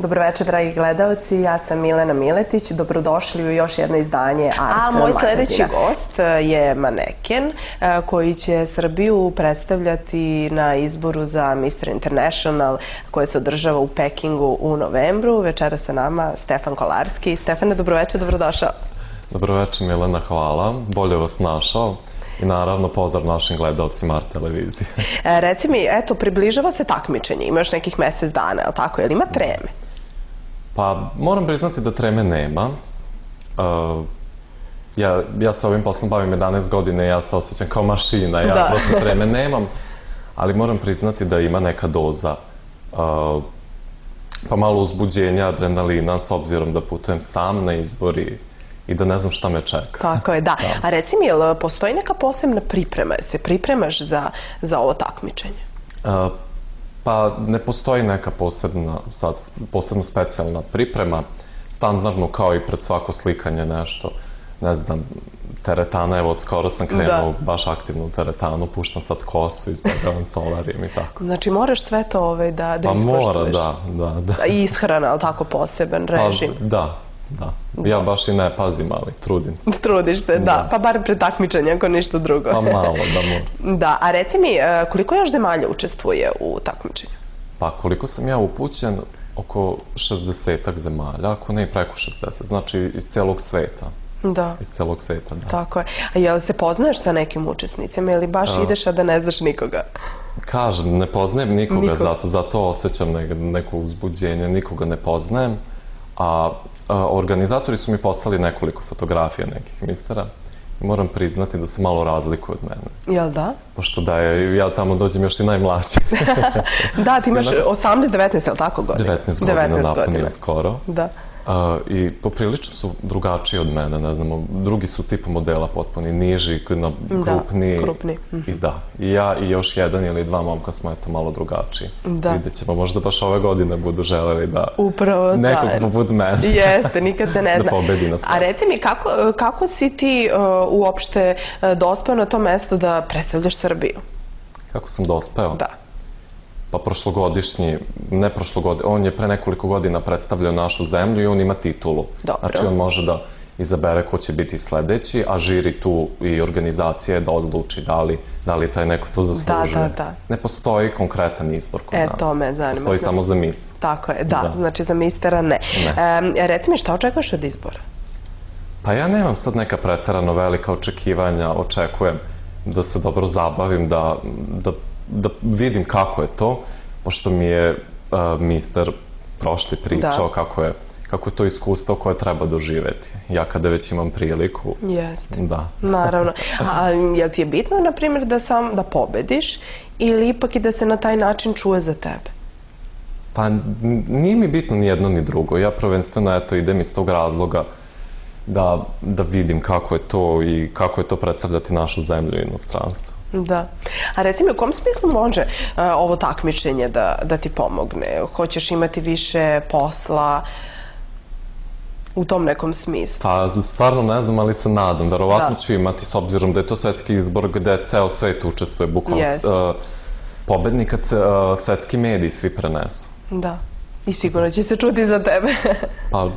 Dobroveče, dragi gledalci, ja sam Milena Miletić, dobrodošli u još jedno izdanje Art magazina. A moj sledeći gost je maneken koji će Srbiju predstavljati na izboru za Mr. International koje se održava u Pekingu u novembru. Večera sa nama Stefan Kolarski. Stefane, dobroveče, dobrodošao. Dobroveče, Milena, hvala. Bolje vas našao. I naravno pozdrav našim gledalcima Art televizije. Reci mi, eto, približava se takmičenje, ima još nekih mesec dana, je li tako? Je li ima treme? Pa, moram priznati da treme nema. Ja se ovim poslom bavim 11 godina i ja se osjećam kao mašina, ja prosto treme nemam, ali moram priznati da ima neka doza pa malo uzbuđenja, adrenalina, s obzirom da putujem sam na izbor i da ne znam šta me čeka. Tako je, da. A reci mi, jel postoji neka posebna priprema? Jel se pripremaš za ovo takmičenje? Pa ne postoji neka posebno specijalna priprema. Standardno kao i pred svako slikanje nešto. Ne znam, teretana, evo, skoro sam krenuo baš aktivno u teretanu, puštam sad kosu, izbjegavam solarijem i tako. Znači moraš sve to da ispoštuješ? Pa mora, da. I ishrana, ali tako poseban režim? Da. Ja baš i ne pazim, ali trudim se. Trudiš se, da. Pa bar pred takmičenje, ako ništa drugo. Pa malo, da moram. Da, a reci mi, koliko još zemalja učestvuje u takmičenju? Pa koliko sam ja upućen, oko 60-ak zemalja, ako ne i preko 60, znači iz celog sveta. Da. Iz celog sveta, da. Tako je. A jel se poznaješ sa nekim učesnicima ili baš ideš a da ne znaš nikoga? Kažem, ne poznajem nikoga, zato osjećam neko uzbuđenje, nikoga ne poznajem, a organizatori su mi poslali nekoliko fotografija nekih mistera i moram priznati da se malo razlikuju od mene. Jel da? Pošto da ja tamo dođem još i najmlađi. Da, ti imaš 18-19, je li tako godina? 19 godina napunio skoro. Da. I poprilično su drugačiji od mene, ne znamo, drugi su tipa modela potpuni, niži, krupniji. Da, krupni. I da, i ja i još jedan ili dva momka smo eto malo drugačiji. Da. Vidjet ćemo, možda baš ove godine budu želeli da nekog poput mene. Jeste, nikad se ne zna. Da pobedi na sve. A reci mi, kako si ti uopšte dospeo na to mesto da predstavljaš Srbiju? Kako sam dospeo? Da. Pa prošlogodišnji, ne prošlogodišnji, on je pre nekoliko godina predstavljao našu zemlju i on ima titulu. Dobro. Znači on može da izabere ko će biti sledeći, a žiri tu i organizacija da odluči da li taj neko to zaslužuje. Da. Ne postoji konkretan izbor kod nas. To me zanima. Postoji samo za mis. Tako je, da. Znači za mistera ne. Reci mi, šta očekuješ od izbora? Pa ja nemam sad neka preterano velika očekivanja, očekujem da se dobro zabavim, da vidim kako je to, pošto mi je mister prošli pričao kako je to iskustvo koje treba doživeti. Ja kada već imam priliku... Jeste. Da. Naravno. A je li ti je bitno, na primjer, da pobediš ili ipak i da se na taj način čuje za tebe? Pa nije mi bitno ni jedno ni drugo. Ja prvenstveno, eto, idem iz tog razloga da vidim kako je to i kako je to predstavljati našu zemlju i inostranstvo. Da. A reci mi, u kom smislu može ovo takmičenje da ti pomogne? Hoćeš imati više posla u tom nekom smislu? Pa, stvarno ne znam, ali se nadam. Verovatno ću imati, s obzirom da je to svetski izbor gde ceo svet učestvuje, bukvalno pobednika svetski mediji svi prenesu. Da. I sigurno će se čuti za tebe. Pa,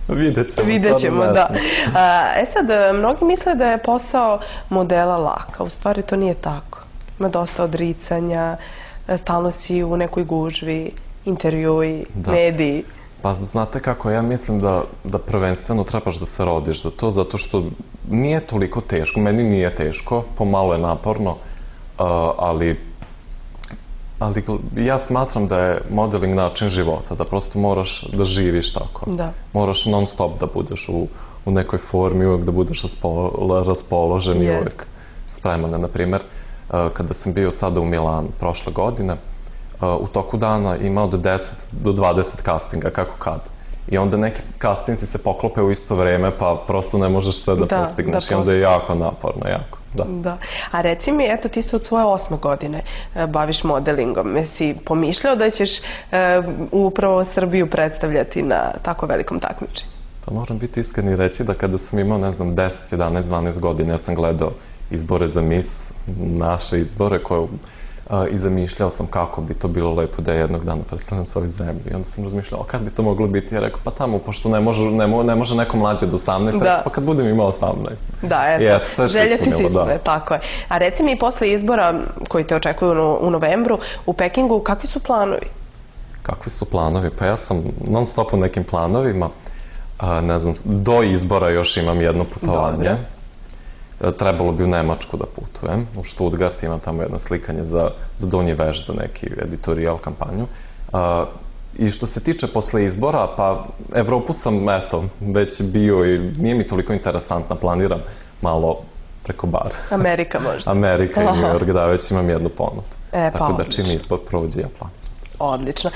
Vidjet ćemo, da. Sad, mnogi misle da je posao modela lak, a u stvari to nije tako. Ima dosta odricanja, stalno si u nekoj gužvi, intervjui, mediji. Pa znate kako, ja mislim da prvenstveno trebaš da se rodiš za to, zato što nije toliko teško, meni nije teško, pomalo je naporno, ali ja smatram da je modeling način života, da prosto moraš da živiš tako. Moraš non stop da budeš u nekoj formi, uvek da budeš raspoložen i uvek spreman. Naprimjer, kada sam bio sada u Milanu prošle godine, u toku dana ima od 10 do 20 castinga, kako kad. I onda neki castingsi se poklope u isto vreme, pa prosto ne možeš sve da postigneš i onda je jako naporno, jako. Da. A reci mi, eto, ti se od svoje 8. godine baviš modelingom. Jesi pomišljao da ćeš upravo Srbiju predstavljati na tako velikom takmičenju? Pa moram biti iskren i reći da kada sam imao, ne znam, 10, 11, 12 godina, ja sam gledao izbore za mis, naše izbore, koje i zamišljao sam kako bi to bilo lepo da jednog dana predstavljam svoj zemlji. I onda sam razmišljao, kad bi to moglo biti? Ja rekao, pa tamo, pošto ne može neko mlađe od 18, pa kad budem imao 18. Da, eto, želja ti se ispune, tako je. A reci mi, posle izbora koji te očekuju u novembru u Pekingu, kakvi su planovi? Kakvi su planovi? Pa ja sam non stop u nekim planovima. Ne znam, do izbora još imam jedno putovanje. Trebalo bi u Nemačku da putujem. U Stuttgart imam tamo jedno slikanje za Donji veš, za neki editorijal kampanju. I što se tiče posle izbora, pa Evropu sam, eto, već bio i nije mi toliko interesantna, planiram malo preko bara. Amerika možda. Amerika i New York, da, već imam jednu ponudu. Tako da čim izbor prođe, ja planiram. Odlično.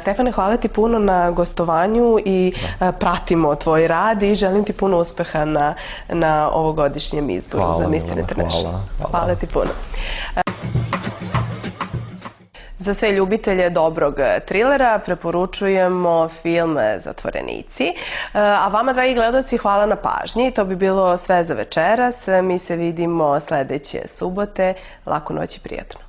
Stefane, hvala ti puno na gostovanju i pratimo tvoj rad i želim ti puno uspeha na ovogodišnjem izboru za Mr. International. Hvala ti puno. Za sve ljubitelje dobrog trilera preporučujemo film Zatvorenici. A vama, dragi gledaoci, hvala na pažnji. To bi bilo sve za večeras. Mi se vidimo sledeće subote. Laku noć i prijatno.